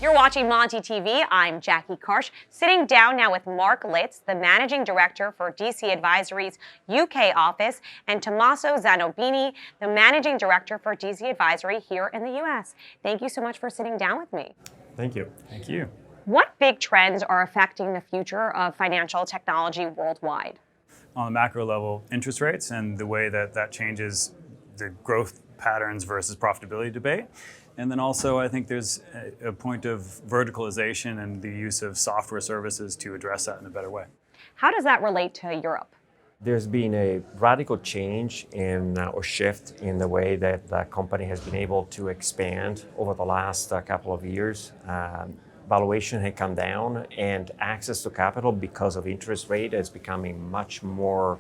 You're watching Monty TV. I'm Jackie Karsh, sitting down now with Mark Litz, the Managing Director for DC Advisory's UK office, and Tommaso Zanobi, the Managing Director for DC Advisory here in the US. Thank you so much for sitting down with me. Thank you. Thank you. What big trends are affecting the future of financial technology worldwide? On the macro level, interest rates and the way that changes the growth patterns versus profitability debate. And then also, I think there's a point of verticalization and the use of software services to address that in a better way. How does that relate to Europe? There's been a radical change or shift in the way that the company has been able to expand over the last couple of years. Valuation had come down, and access to capital because of interest rate is becoming much more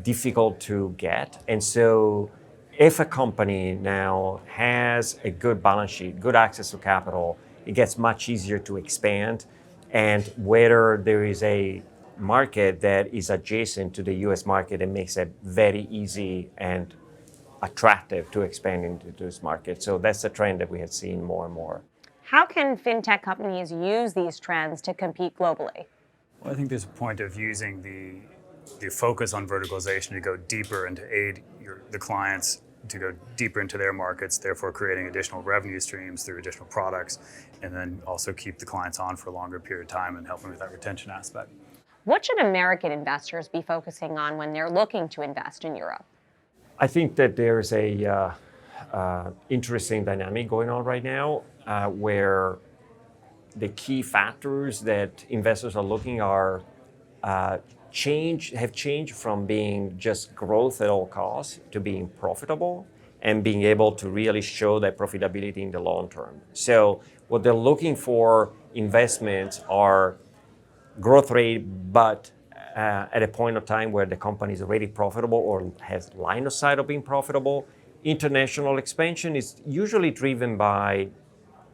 difficult to get. And so if a company now has a good balance sheet, good access to capital, it gets much easier to expand. And whether there is a market that is adjacent to the US market, it makes it very easy and attractive to expand into this market. So that's a trend that we have seen more and more. How can fintech companies use these trends to compete globally? Well, I think there's a point of using the focus on verticalization to go deeper and to aid the clients to go deeper into their markets, therefore creating additional revenue streams through additional products, and then also keep the clients on for a longer period of time and helping with that retention aspect. What should American investors be focusing on when they're looking to invest in Europe? I think that there's a interesting dynamic going on right now where the key factors that investors are looking are have changed from being just growth at all costs to being profitable and being able to really show that profitability in the long term. So what they're looking for investments are growth rate, but at a point of time where the company is already profitable or has line of sight of being profitable. International expansion is usually driven by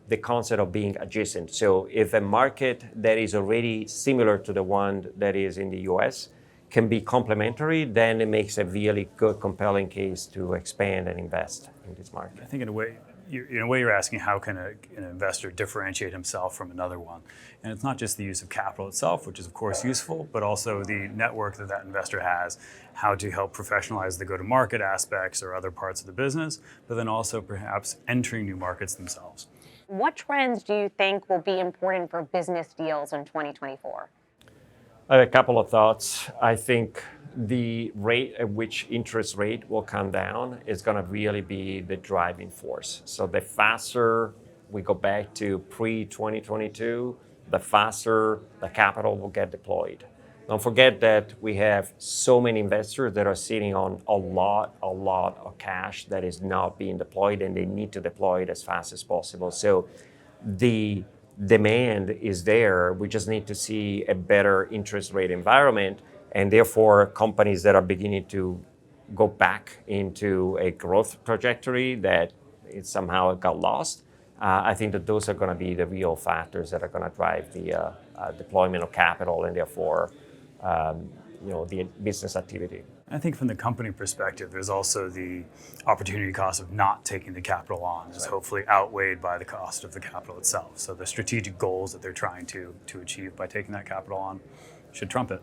the concept of being adjacent. So if a market that is already similar to the one that is in the US can be complementary, then it makes a really good, compelling case to expand and invest in this market. I think in a way you're asking how can an investor differentiate himself from another one. And it's not just the use of capital itself, which is of course useful, but also the network that investor has, how to help professionalize the go-to-market aspects or other parts of the business, but then also perhaps entering new markets themselves. What trends do you think will be important for business deals in 2024? I have a couple of thoughts. I think the rate at which interest rate will come down is going to really be the driving force. So the faster we go back to pre-2022, the faster the capital will get deployed. Don't forget that we have so many investors that are sitting on a lot of cash that is not being deployed, and they need to deploy it as fast as possible. So the demand is there. We just need to see a better interest rate environment, and therefore companies that are beginning to go back into a growth trajectory that it somehow got lost. I think that those are going to be the real factors that are going to drive the deployment of capital and therefore the business activity. I think from the company perspective, there's also the opportunity cost of not taking the capital on is hopefully outweighed by the cost of the capital itself. So the strategic goals that they're trying to achieve by taking that capital on should trump it.